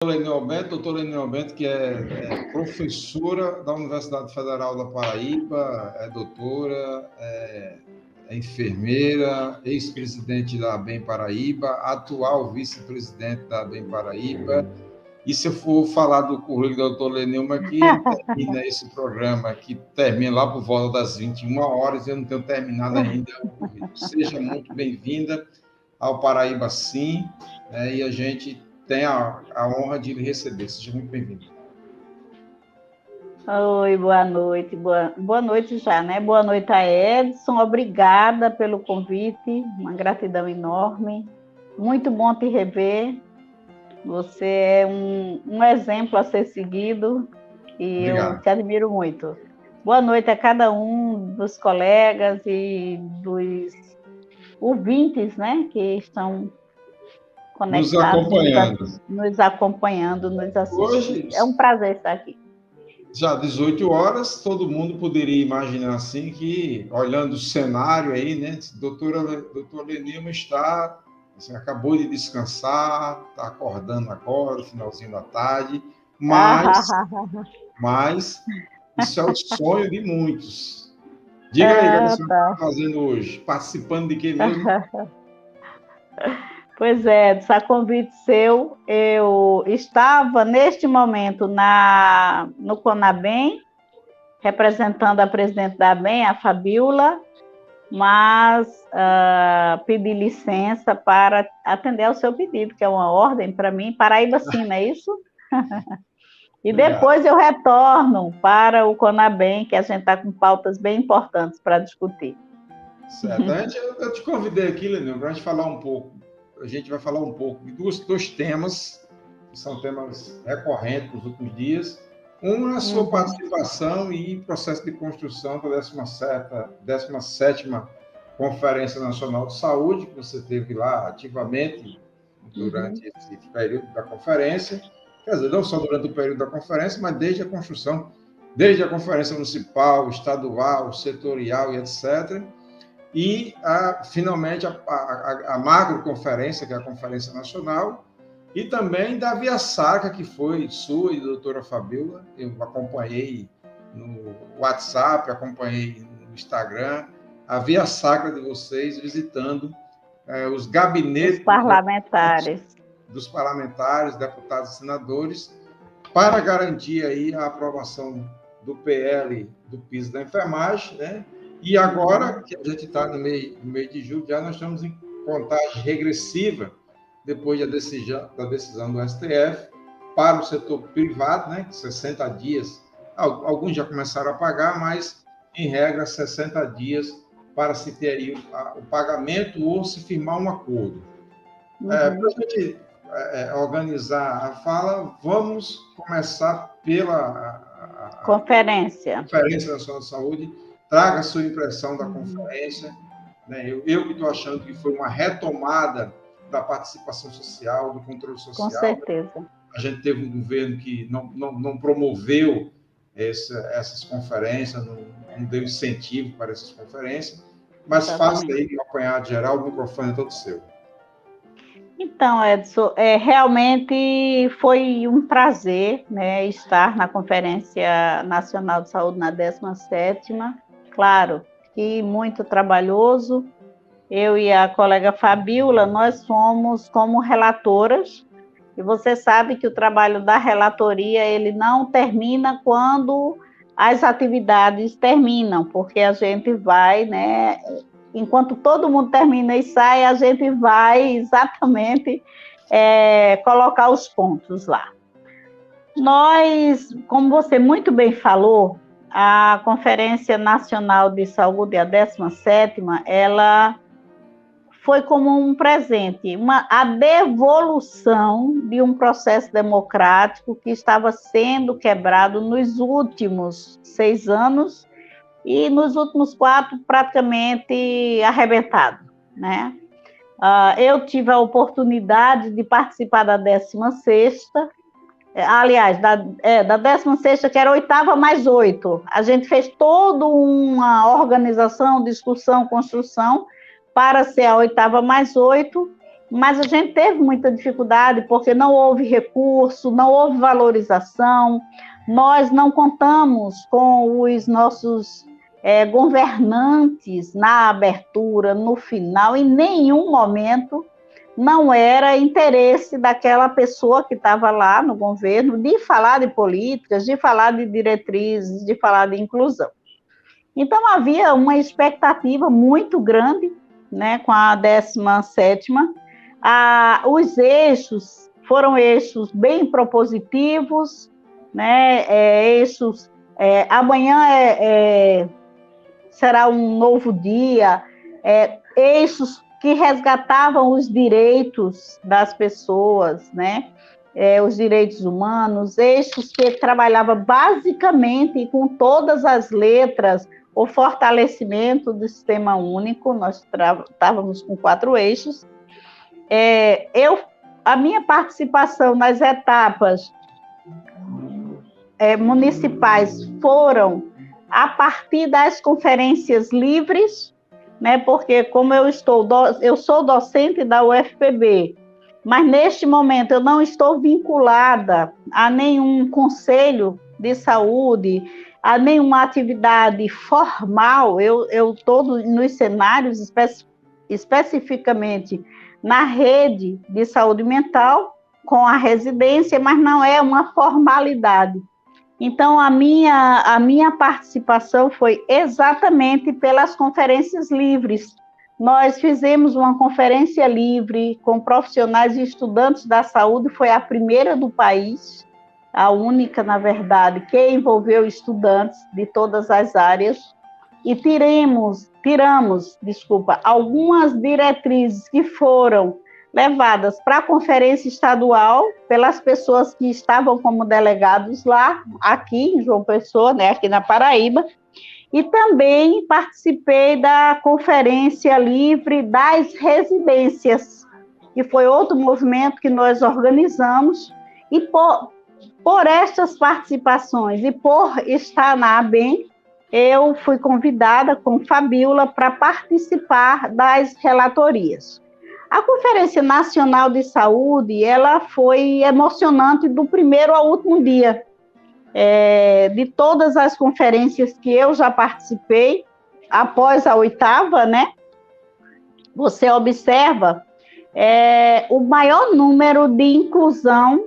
Doutora Lenil Bento, que é professora da Universidade Federal da Paraíba, é doutora, é enfermeira, ex-presidente da Bem Paraíba, atual vice-presidente da Bem Paraíba. E se eu for falar do currículo da doutora Lenilma, que termina esse programa, que termina lá por volta das 21 horas, eu não tenho terminado ainda o currículo. Seja muito bem-vinda ao Paraíba Sim, e a gente tem a honra de lhe receber. Seja muito bem-vindo. Oi, boa noite. Boa noite já, né? Boa noite a Edson. Obrigada pelo convite. Uma gratidão enorme. Muito bom te rever. Você é um exemplo a ser seguido e Obrigado. Eu te admiro muito. Boa noite a cada um dos colegas e dos ouvintes, né? Que estão conectados, nos acompanhando, nos assistindo. Hoje, É um prazer estar aqui. Já 18 horas, todo mundo poderia imaginar assim que, olhando o cenário aí, né, doutora Lenilma está, assim, acabou de descansar, está acordando agora, finalzinho da tarde, mas isso é o sonho de muitos. Diga aí, o que a senhora está fazendo hoje? Participando de quê mesmo? Pois é, a convite seu, eu estava neste momento no CONABEM, representando a presidente da BEM, a Fabiola, mas pedi licença para atender ao seu pedido, que é uma ordem para mim, Paraíba Sim, não é isso? E depois eu retorno para o CONABEM, que a gente está com pautas bem importantes para discutir. Certo. Eu te convidei aqui, Lenilma, para a gente falar um pouco. A gente vai falar um pouco de dois temas, que são temas recorrentes nos últimos dias. Um é a sua participação e processo de construção da 17ª Conferência Nacional de Saúde, que você teve lá ativamente durante esse período da conferência. Quer dizer, não só durante o período da conferência, mas desde a construção, desde a conferência municipal, estadual, setorial e etc., e, finalmente, a macroconferência, que é a Conferência Nacional, e também da Via Sacra, que foi sua e da doutora Fabiola. Eu acompanhei no WhatsApp, acompanhei no Instagram, a Via Sacra de vocês, visitando os gabinetes dos parlamentares, deputados e senadores, para garantir aí a aprovação do PL do piso da enfermagem, né? E agora, que a gente está no meio de julho, já nós estamos em contagem regressiva, depois da decisão do STF, para o setor privado, né? 60 dias. Alguns já começaram a pagar, mas, em regra, 60 dias para se ter aí o pagamento ou se firmar um acordo. Para a gente organizar a fala, vamos começar pela Conferência Nacional de Saúde. Traga a sua impressão da conferência. Né? Eu que estou achando que foi uma retomada da participação social, do controle social. Com certeza. A gente teve um governo que não promoveu essas conferências, não deu incentivo para essas conferências, mas faça aí um apanhado geral, o microfone é todo seu. Então, Edson, realmente foi um prazer, né, estar na Conferência Nacional de Saúde na 17ª. Claro que muito trabalhoso. Eu e a colega Fabiola, nós fomos como relatoras, e você sabe que o trabalho da relatoria, ele não termina quando as atividades terminam, porque a gente vai, né, enquanto todo mundo termina e sai, a gente vai exatamente colocar os pontos lá. Nós, como você muito bem falou, a Conferência Nacional de Saúde, a 17ª, ela foi como um presente, a devolução de um processo democrático que estava sendo quebrado nos últimos 6 anos e nos últimos 4 praticamente arrebentado, né? Eu tive a oportunidade de participar da 16ª, aliás, da 16ª, que era 8ª mais 8. A gente fez toda uma organização, discussão, construção, para ser a 8ª mais 8, mas a gente teve muita dificuldade porque não houve recurso, não houve valorização, nós não contamos com os nossos governantes na abertura, no final, em nenhum momento não era interesse daquela pessoa que estava lá no governo de falar de políticas, de falar de diretrizes, de falar de inclusão. Então, havia uma expectativa muito grande, né, com a 17ª. Os eixos foram eixos bem propositivos, né, eixos, amanhã será um novo dia, eixos que resgatavam os direitos das pessoas, né? Os direitos humanos, eixos que trabalhava basicamente com todas as letras o fortalecimento do sistema único. Nós estávamos com 4 eixos. A minha participação nas etapas municipais foram a partir das conferências livres, né? Porque como eu sou docente da UFPB, mas neste momento eu não estou vinculada a nenhum conselho de saúde, a nenhuma atividade formal. Eu estou nos cenários, especificamente na rede de saúde mental, com a residência, mas não é uma formalidade. Então, a minha participação foi exatamente pelas conferências livres. Nós fizemos uma conferência livre com profissionais e estudantes da saúde, foi a primeira do país, a única, na verdade, que envolveu estudantes de todas as áreas, e tiramos, algumas diretrizes que foram levadas para a conferência estadual pelas pessoas que estavam como delegados lá, aqui em João Pessoa, né, aqui na Paraíba, e também participei da conferência livre das residências, que foi outro movimento que nós organizamos, e por estas participações e por estar na ABEM, eu fui convidada com Fabíola para participar das relatorias. A Conferência Nacional de Saúde, ela foi emocionante do primeiro ao último dia. De todas as conferências que eu já participei, após a 8ª, né? Você observa o maior número de inclusão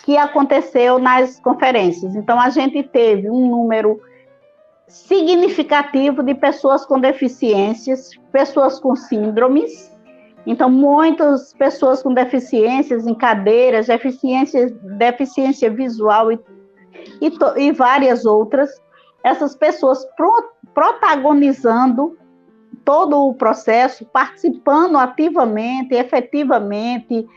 que aconteceu nas conferências. Então, a gente teve um número significativo de pessoas com deficiências, pessoas com síndromes. Então, muitas pessoas com deficiências em cadeiras, deficiência visual e várias outras. Essas pessoas protagonizando todo o processo, participando ativamente, efetivamente,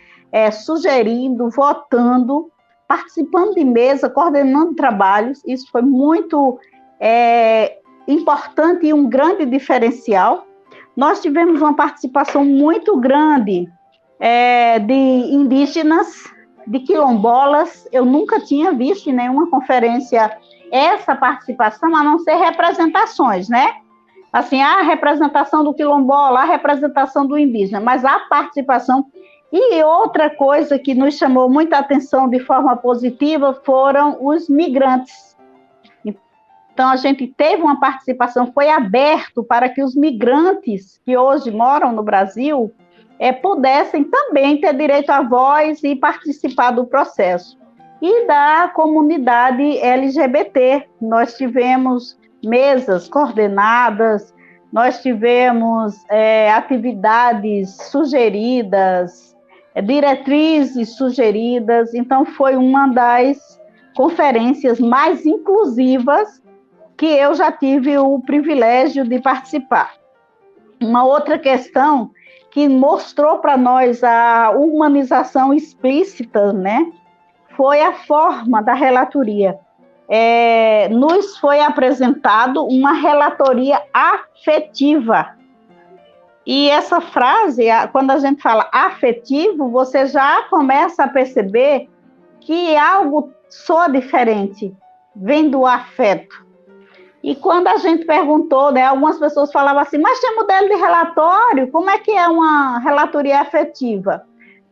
sugerindo, votando, participando de mesa, coordenando trabalhos. Isso foi muito importante e um grande diferencial. Nós tivemos uma participação muito grande de indígenas, de quilombolas. Eu nunca tinha visto em nenhuma conferência essa participação, a não ser representações, né? Assim, a representação do quilombola, a representação do indígena, mas a participação. E outra coisa que nos chamou muita atenção de forma positiva foram os migrantes. Então, a gente teve uma participação, foi aberto para que os migrantes que hoje moram no Brasil pudessem também ter direito à voz e participar do processo. E da comunidade LGBT, nós tivemos mesas coordenadas, nós tivemos atividades sugeridas, diretrizes sugeridas. Então, foi uma das conferências mais inclusivas que eu já tive o privilégio de participar. Uma outra questão que mostrou para nós a humanização explícita, né, foi a forma da relatoria. Nos foi apresentado uma relatoria afetiva. E essa frase, quando a gente fala afetivo, você já começa a perceber que algo soa diferente, vem do afeto. E quando a gente perguntou, né, algumas pessoas falavam assim, mas tem modelo de relatório, como é que é uma relatoria afetiva?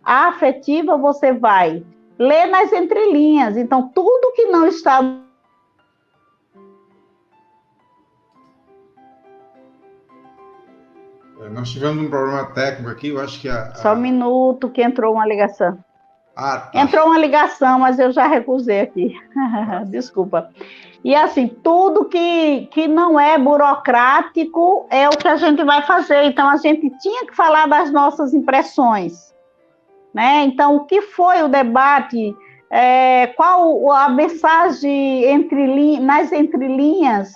A afetiva você vai ler nas entrelinhas, então tudo que não está... Nós tivemos um problema técnico aqui, eu acho que Só um minuto que entrou uma ligação. Tá. Entrou uma ligação, mas eu já recusei aqui. Desculpa. E assim, tudo que não é burocrático é o que a gente vai fazer. Então, a gente tinha que falar das nossas impressões, né? Então, o que foi o debate? Qual a mensagem nas entrelinhas?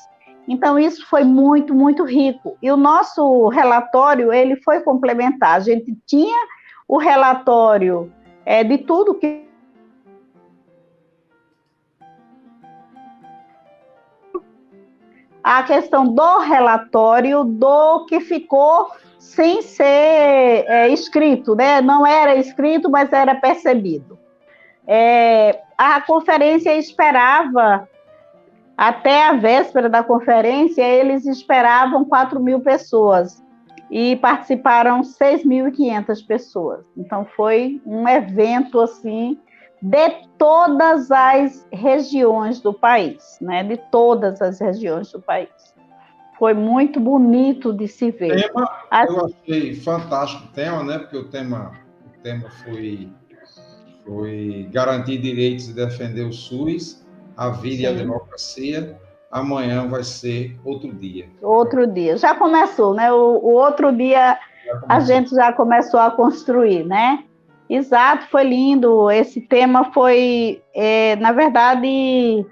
Então, isso foi muito, muito rico. E o nosso relatório, ele foi complementar. A gente tinha o relatório de tudo que... A questão do relatório, do que ficou sem ser escrito, né? Não era escrito, mas era percebido. A conferência esperava, até a véspera da conferência, eles esperavam 4.000 pessoas e participaram 6.500 pessoas. Então, foi um evento, assim, de todas as regiões do país, né? De todas as regiões do país. Foi muito bonito de se ver. Eu achei fantástico o tema, né? Porque o tema foi garantir direitos e defender o SUS, a vida e a democracia. Amanhã vai ser outro dia. Outro dia. Já começou, né? O outro dia a gente já começou a construir, né? Exato, foi lindo. Esse tema foi, na verdade,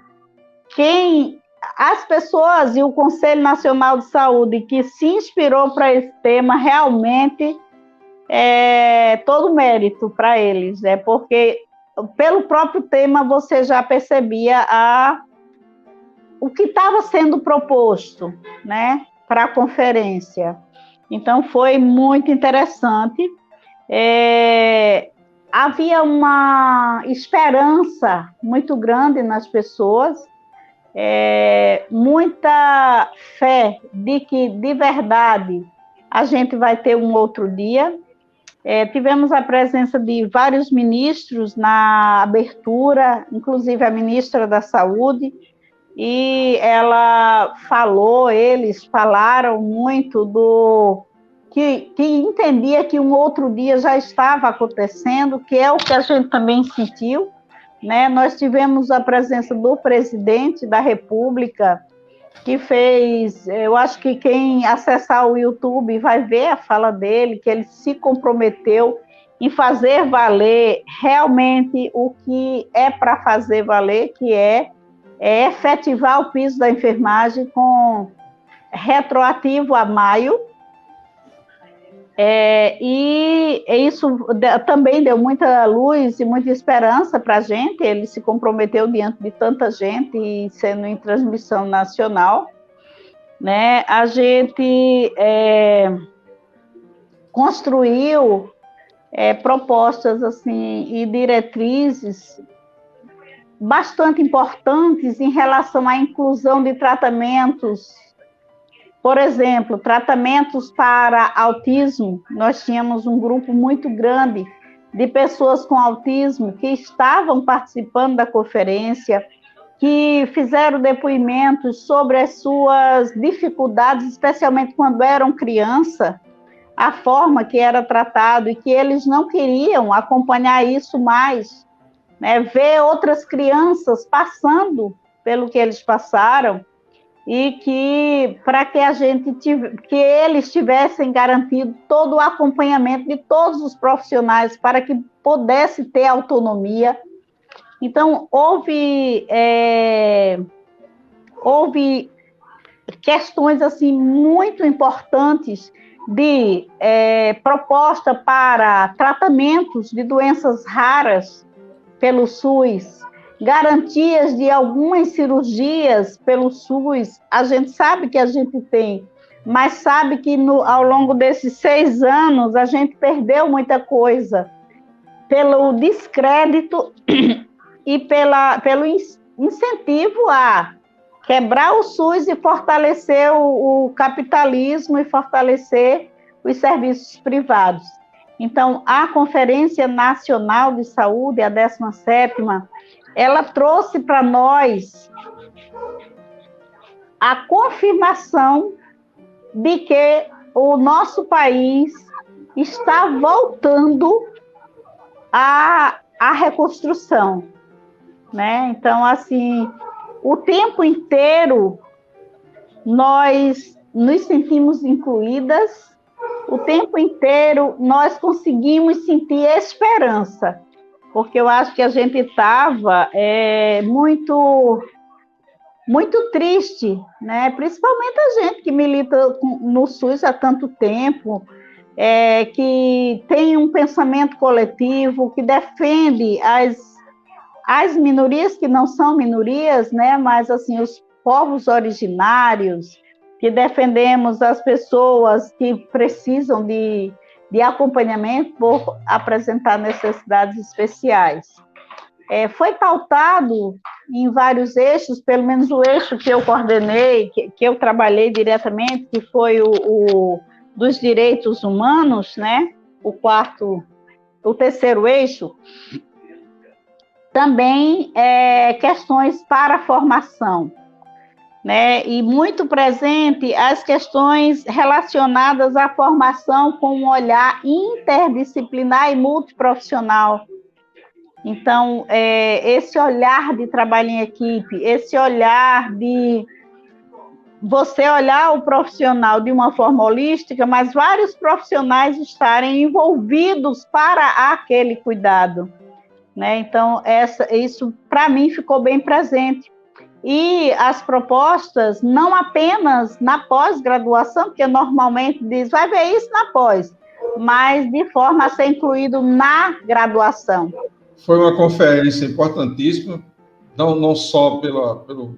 as pessoas e o Conselho Nacional de Saúde que se inspirou para esse tema, realmente todo mérito para eles, né? Porque pelo próprio tema você já percebia o que estava sendo proposto, né, para a conferência. Então, foi muito interessante. Havia uma esperança muito grande nas pessoas, muita fé de que, de verdade, a gente vai ter um outro dia. Tivemos a presença de vários ministros na abertura, inclusive a ministra da Saúde, e ela falou, eles falaram muito que entendia que um outro dia já estava acontecendo, que é o que a gente também sentiu, né? Nós tivemos a presença do presidente da República, que fez, eu acho que quem acessar o YouTube vai ver a fala dele, que ele se comprometeu em fazer valer realmente o que é para fazer valer, que é efetivar o piso da enfermagem com retroativo a maio, e isso também deu muita luz e muita esperança para a gente. Ele se comprometeu diante de tanta gente e sendo em transmissão nacional, né? A gente construiu propostas assim e diretrizes bastante importantes em relação à inclusão de tratamentos. Por exemplo, tratamentos para autismo. Nós tínhamos um grupo muito grande de pessoas com autismo que estavam participando da conferência, que fizeram depoimentos sobre as suas dificuldades, especialmente quando eram criança, a forma que era tratado e que eles não queriam acompanhar isso mais, né? Ver outras crianças passando pelo que eles passaram, e que para que que eles tivessem garantido todo o acompanhamento de todos os profissionais para que pudesse ter autonomia. Então, houve questões assim muito importantes de proposta para tratamentos de doenças raras pelo SUS, garantias de algumas cirurgias pelo SUS. A gente sabe que a gente tem, mas sabe que ao longo desses 6 anos a gente perdeu muita coisa pelo descrédito e pelo incentivo a quebrar o SUS e fortalecer o capitalismo e fortalecer os serviços privados. Então, a Conferência Nacional de Saúde, a 17ª, ela trouxe para nós a confirmação de que o nosso país está voltando à reconstrução, né? Então, assim, o tempo inteiro nós nos sentimos incluídas, o tempo inteiro nós conseguimos sentir esperança, porque eu acho que a gente estava muito triste, né? Principalmente a gente que milita no SUS há tanto tempo, que tem um pensamento coletivo, que defende as minorias que não são minorias, né? Mas assim, os povos originários, que defendemos as pessoas que precisam de acompanhamento por apresentar necessidades especiais. Foi pautado em vários eixos, pelo menos o eixo que eu coordenei, que eu trabalhei diretamente, que foi o dos direitos humanos, né? O terceiro eixo, também questões para a formação, né? E muito presente as questões relacionadas à formação com um olhar interdisciplinar e multiprofissional. Então, esse olhar de trabalho em equipe, esse olhar de você olhar o profissional de uma forma holística, mas vários profissionais estarem envolvidos para aquele cuidado, né? Então, isso para mim ficou bem presente. E as propostas, não apenas na pós-graduação, porque normalmente diz, vai ver isso na pós, mas de forma a ser incluído na graduação. Foi uma conferência importantíssima, não só pelo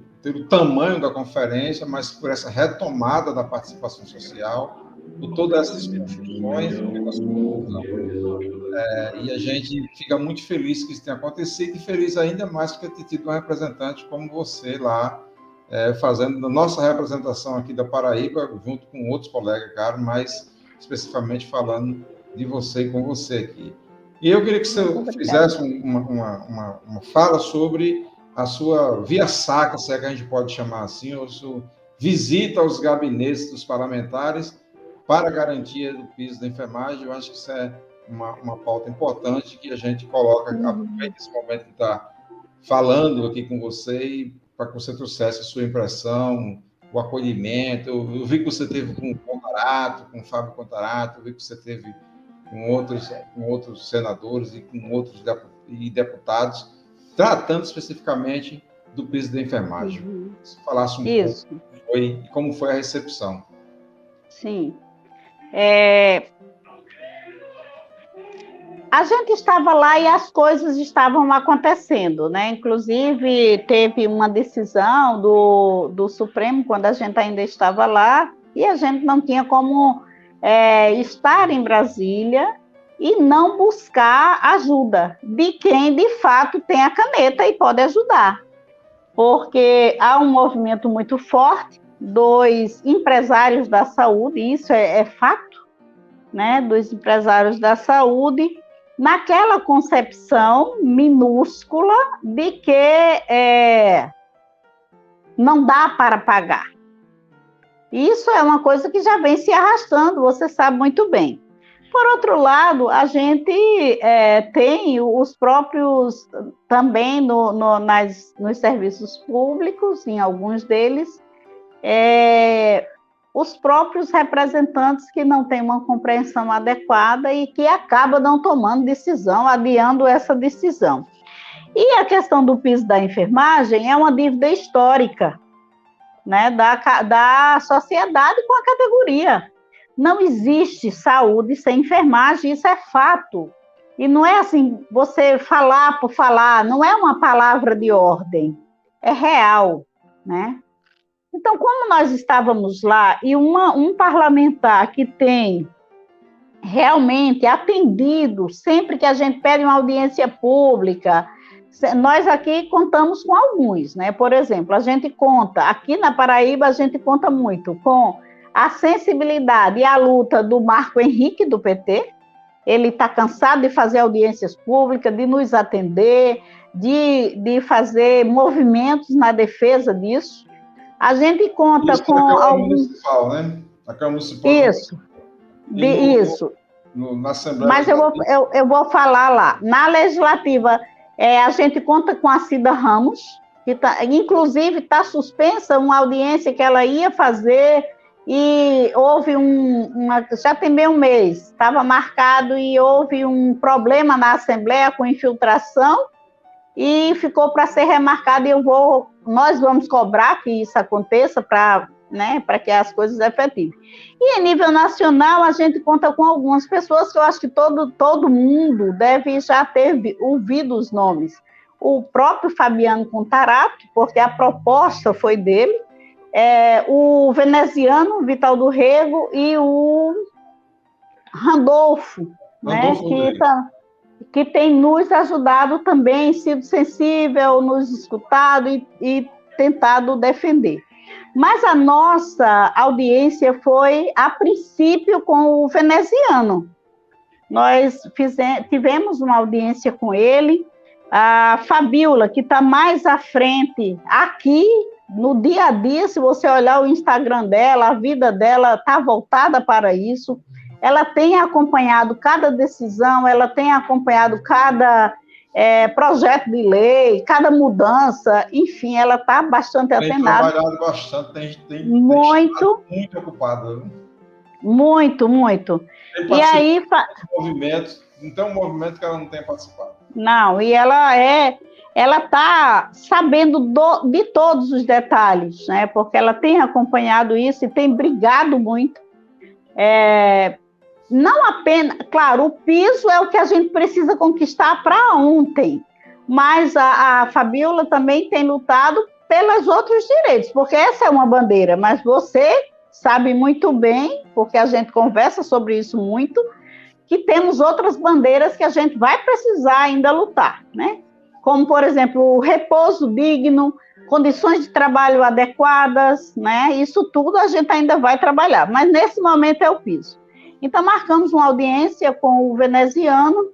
tamanho da conferência, mas por essa retomada da participação social, por todas essas discussões e a gente fica muito feliz que isso tenha acontecido e feliz ainda mais por ter tido um representante como você lá, fazendo a nossa representação aqui da Paraíba, junto com outros colegas, cara, mas especificamente falando de você e com você aqui. E eu queria que você fizesse uma fala sobre a sua via-sacra, se é que a gente pode chamar assim, ou sua visita aos gabinetes dos parlamentares para a garantia do piso da enfermagem. Eu acho que isso é uma pauta importante que a gente coloca, aproveita esse momento que está falando aqui com você, e para que você trouxesse a sua impressão, o acolhimento. Eu vi que você teve com o Contarato, com o Fábio Contarato, eu vi que você teve com outros senadores e com outros deputados, tratando especificamente do piso da enfermagem. Se falasse um pouco como foi a recepção. Sim. A gente estava lá e as coisas estavam acontecendo, né? Inclusive, teve uma decisão do Supremo, quando a gente ainda estava lá, e a gente não tinha como estar em Brasília e não buscar ajuda de quem, de fato, tem a caneta e pode ajudar. Porque há um movimento muito forte dos empresários da saúde, isso é fato, né? Dos empresários da saúde, naquela concepção minúscula de que não dá para pagar. Isso é uma coisa que já vem se arrastando, você sabe muito bem. Por outro lado, a gente tem os próprios, também nos serviços públicos, em alguns deles, os próprios representantes que não têm uma compreensão adequada e que acabam não tomando decisão, adiando essa decisão. E a questão do piso da enfermagem é uma dívida histórica, né, da sociedade com a categoria. Não existe saúde sem enfermagem, isso é fato. E não é assim, você falar por falar, não é uma palavra de ordem, é real, né? Então, como nós estávamos lá e um parlamentar que tem realmente atendido, sempre que a gente pede uma audiência pública, Nós aqui contamos com alguns, né? Por exemplo, a gente conta, aqui na Paraíba, a gente conta muito com a sensibilidade e a luta do Marco Henrique, do PT. Ele está cansado de fazer audiências públicas, de nos atender, de fazer movimentos na defesa disso. A gente conta isso com alguns... Municipal, né? A Câmara Municipal. Isso, isso. Na Assembleia. Mas eu vou falar lá. Na Legislativa, a gente conta com a Cida Ramos, que inclusive está suspensa uma audiência que ela ia fazer, e houve já tem bem um mês, estava marcado, e houve um problema na Assembleia com infiltração, e ficou para ser remarcado, e nós vamos cobrar que isso aconteça para que as coisas efetivem. E em nível nacional, a gente conta com algumas pessoas que eu acho que todo mundo deve já ter ouvido os nomes. O próprio Fabiano Contarato, porque a proposta foi dele, o veneziano Vital do Rego e o Randolfo, né, que tem nos ajudado também, sido sensível, nos escutado e tentado defender. Mas a nossa audiência foi, a princípio, com o veneziano. Nós tivemos uma audiência com ele, a Fabiola, que está mais à frente aqui, no dia a dia, se você olhar o Instagram dela, a vida dela está voltada para isso. Ela tem acompanhado cada decisão, ela tem acompanhado cada projeto de lei, cada mudança, enfim, ela está bastante atenada. Tem trabalhado bastante, tem muito ocupada. Né? Muito. E aí, movimentos, não tem um movimento que ela não tenha participado. Não, e ela está sabendo de todos os detalhes, né? Porque ela tem acompanhado isso e tem brigado muito. Não apenas, claro, o piso é o que a gente precisa conquistar para ontem, mas a Fabiola também tem lutado pelos outros direitos, porque essa é uma bandeira, mas você sabe muito bem, porque a gente conversa sobre isso muito, que temos outras bandeiras que a gente vai precisar ainda lutar, né? Como, por exemplo, o repouso digno, condições de trabalho adequadas, né? Isso tudo a gente ainda vai trabalhar, mas nesse momento é o piso. Então, marcamos uma audiência com o veneziano.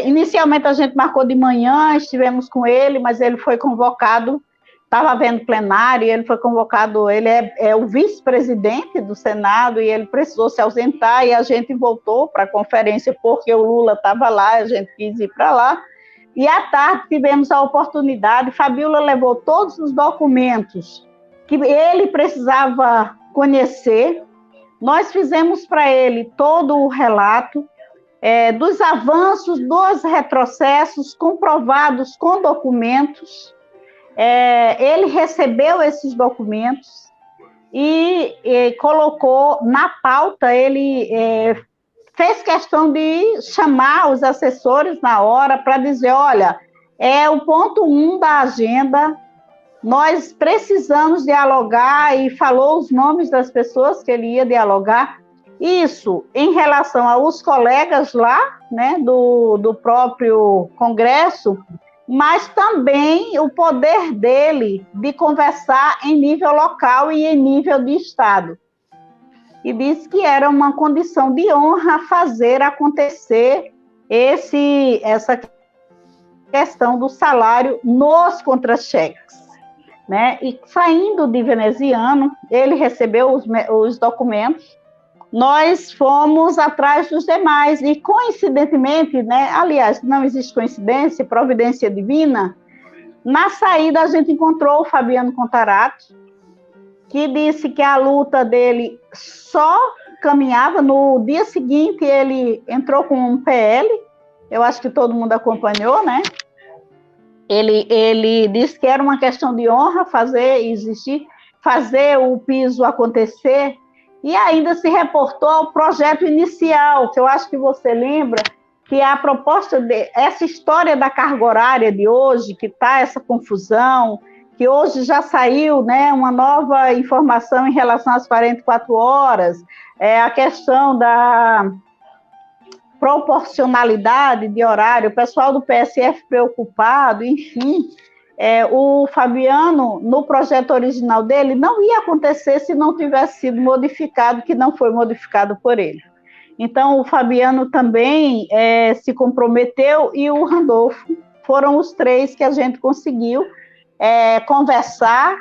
Inicialmente, a gente marcou de manhã, estivemos com ele, mas ele foi convocado, estava havendo plenário, ele foi convocado, ele é o vice-presidente do Senado, e ele precisou se ausentar, e a gente voltou para a conferência, porque o Lula estava lá, a gente quis ir para lá. E à tarde tivemos a oportunidade, Fabiola levou todos os documentos que ele precisava conhecer. Nós fizemos para ele todo o relato dos avanços, dos retrocessos comprovados com documentos. Ele recebeu esses documentos e colocou na pauta, ele fez questão de chamar os assessores na hora para dizer, olha, o ponto 1 da agenda, nós precisamos dialogar, e falou os nomes das pessoas que ele ia dialogar. Isso em relação aos colegas lá, né, do próprio Congresso, mas também o poder dele de conversar em nível local e em nível de Estado. E disse que era uma condição de honra fazer acontecer essa questão do salário nos contra-cheques. Né? E saindo de veneziano, ele recebeu os documentos, nós fomos atrás dos demais, e coincidentemente, né, aliás, não existe coincidência, providência divina, na saída a gente encontrou o Fabiano Contarato, que disse que a luta dele só caminhava. No dia seguinte ele entrou com um PL, eu acho que todo mundo acompanhou, né? Ele disse que era uma questão de honra fazer o piso acontecer, e ainda se reportou ao projeto inicial, que eu acho que você lembra, que a proposta essa história da carga horária de hoje, que está essa confusão, que hoje já saiu, né, uma nova informação em relação às 44 horas, a questão da proporcionalidade de horário, o pessoal do PSF preocupado, enfim, o Fabiano, no projeto original dele, não ia acontecer se não tivesse sido modificado, que não foi modificado por ele. Então, o Fabiano também se comprometeu e o Randolfo. Foram os três que a gente conseguiu conversar,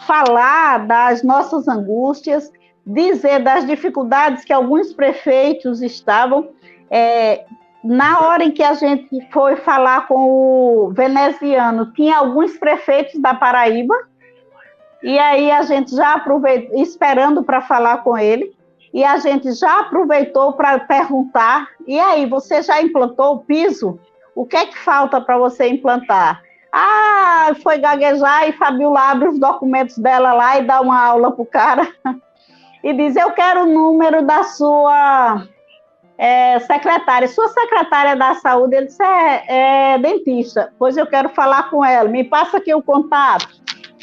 falar das nossas angústias, dizer das dificuldades que alguns prefeitos estavam. Na hora em que a gente foi falar com o veneziano, tinha alguns prefeitos da Paraíba, e aí a gente já aproveitou, esperando para falar com ele, e a gente já aproveitou para perguntar, e aí, você já implantou o piso? O que é que falta para você implantar? Foi gaguejar e Fabiola abre os documentos dela lá e dá uma aula para o cara, e diz, eu quero o número da sua secretária. Sua secretária da saúde, ele disse, é dentista, pois eu quero falar com ela, me passa aqui o contato.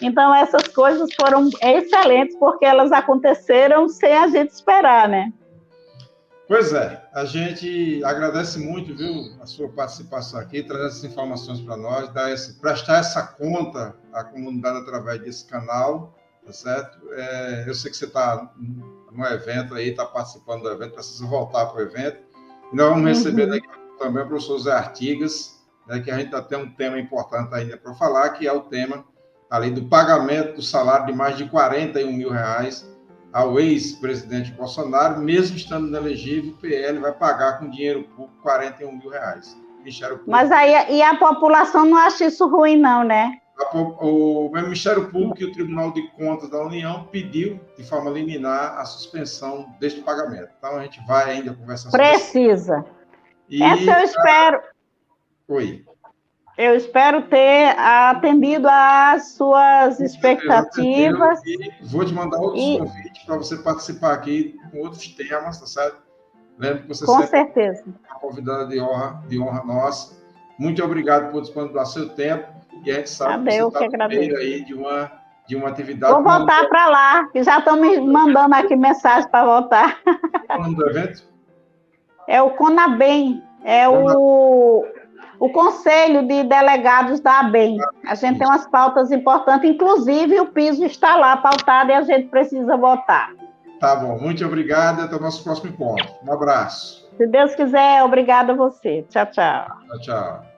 Então, essas coisas foram excelentes, porque elas aconteceram sem a gente esperar, né? Pois é, a gente agradece muito, viu, a sua participação aqui, trazer essas informações para nós, prestar essa conta à comunidade através desse canal, tá certo? Eu sei que você está no evento aí, está participando do evento, precisa voltar para o evento. E nós vamos receber daqui também o professor Zé Artigas, né, que a gente tem um tema importante ainda para falar, que é o tema ali do pagamento do salário de mais de 41 mil reais ao ex-presidente Bolsonaro, mesmo estando inelegível, o PL vai pagar com dinheiro público 41 mil reais. Mas aí a população não acha isso ruim, não, né? O Ministério Público e o Tribunal de Contas da União pediu, de forma liminar, a suspensão deste pagamento. Então, a gente vai ainda conversar sobre isso. Precisa. Essa eu espero. Oi. Eu espero ter atendido às suas expectativas. E vou te mandar outros convites para você participar aqui com outros temas, tá certo? Lembra que você com certeza é uma convidada de honra nossa. Muito obrigado por disponibilizar seu tempo. E a gente sabe que você está no meio aí de uma atividade. Vou voltar para lá, que já estão me mandando aqui mensagem para voltar. Qual é o nome do evento? É o CONABEM, o Conselho de Delegados da ABEM. A gente tem umas pautas importantes, inclusive o piso está lá pautado e a gente precisa votar. Tá bom, muito obrigado, até o nosso próximo encontro. Um abraço. Se Deus quiser, obrigada a você. Tchau, tchau. Tchau, tchau.